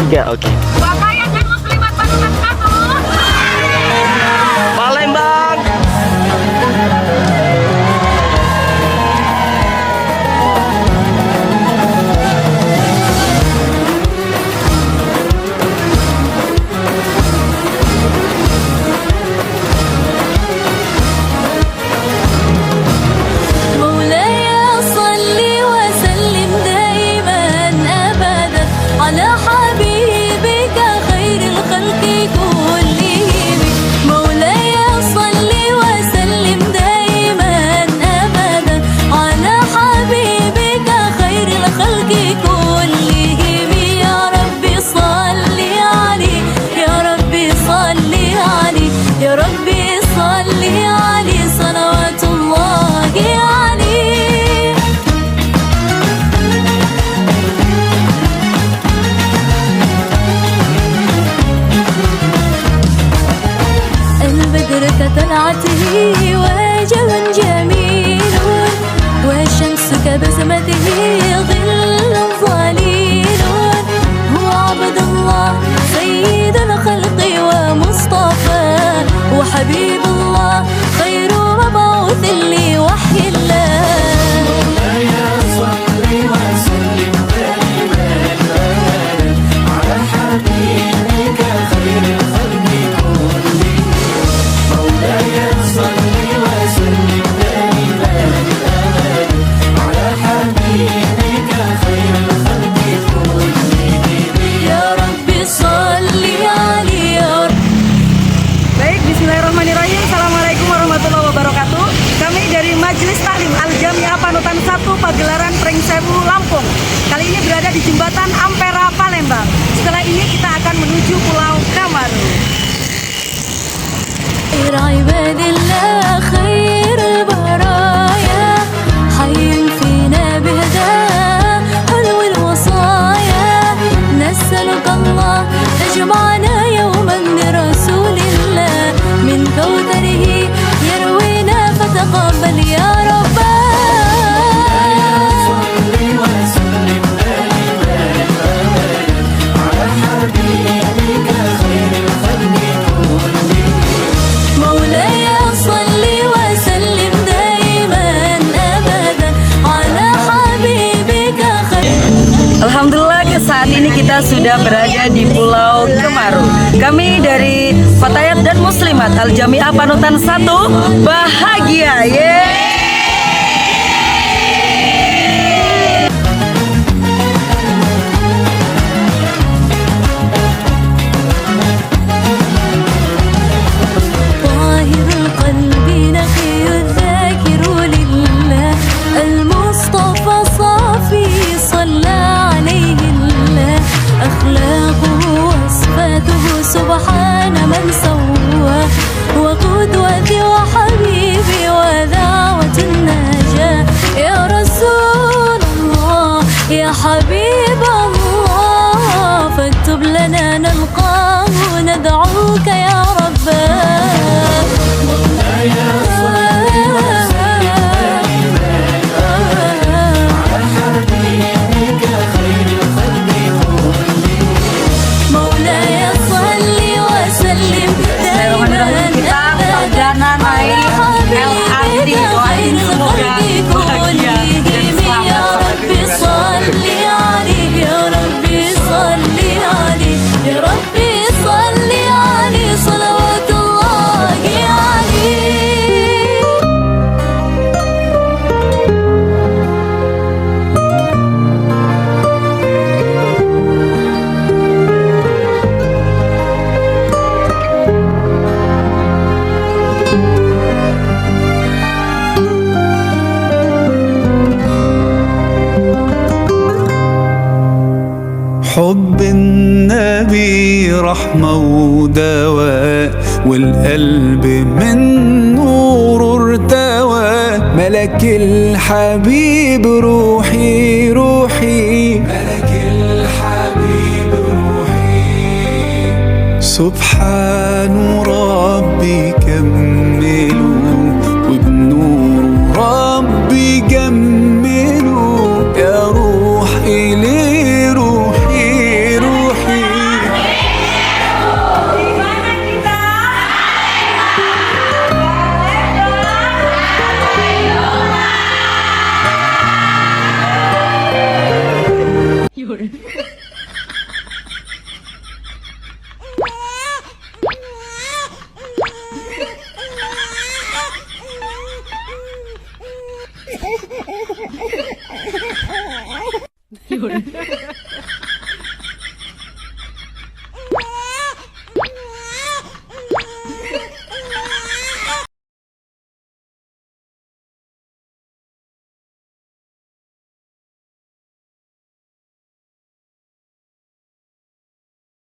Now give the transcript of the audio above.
Enggak, oke. Pakaian dan muslimat panutan satu. Palembang. طلعته وجه جميل والشمس كبسمته ظل ظليل هو عبد الله سيد الخلق ومصطفى وحبيب الله خير مبعوث لوحي الله يا صل وسلم دائما ابدا على حبيبك خير الخلق كلهم مولاي صل وسلم دائما ابدا على حبيبك خير الخلق كلهم يا رب صل عليه يا رب. Baik, bismillahirrahmanirrahim. Assalamualaikum warahmatullahi wabarakatuh. Kami dari Majelis Taklim Al-Jamiah Panutan 1 Pagelaran Pringsewu, Lampung. Kali ini berada di Jembatan Ampera, Palembang. Setelah ini kita akan menuju Pulau Kamaru. عباد الله خير البرايا حي فينا بهداه حلو الوصايا نسألك الله تجمعنا يوما برسول الله من كوثره يروينا فتقبل يا رب صل وسلم دائما ابدا على حبيبك خير الخلق كلهم مولاي صل وسلم دائما أبدا على حبيبك خير. Alhamdulillah, saat ini kita sudah berada di Pulau Kemaru. Kami dari Fatayat dan Muslimat Al-Jamiah Panutan 1 bahagia. Yeay! طاهر القلب نقي الذاكر لله المصطفى صافي صلى عليه الله أخلاقه وصفاته سبحان من سوى وقدوتي وحبيبي ودعوة النجاة يا رسول الله يا حبيب الله فاكتب لنا نلقاه ندعوك يا رباه مولاي صل وسلم دائما ابدا على حبيبك خير الخلق كلهم مولاي صل وسلم دائما أبدا على حبيبك خير الخلق كلهم يا رب صل عليه يا رب صل عليه يا رب صل عليه صلوات الله عليه. حب النبي رحمة ودواء والقلب من نور ارتوى ملك الحبيب روحي روحي ملك الحبيب روحي سبحان ربي كملوا وبنور ربي جملوا يا روحي ليه روحي روحي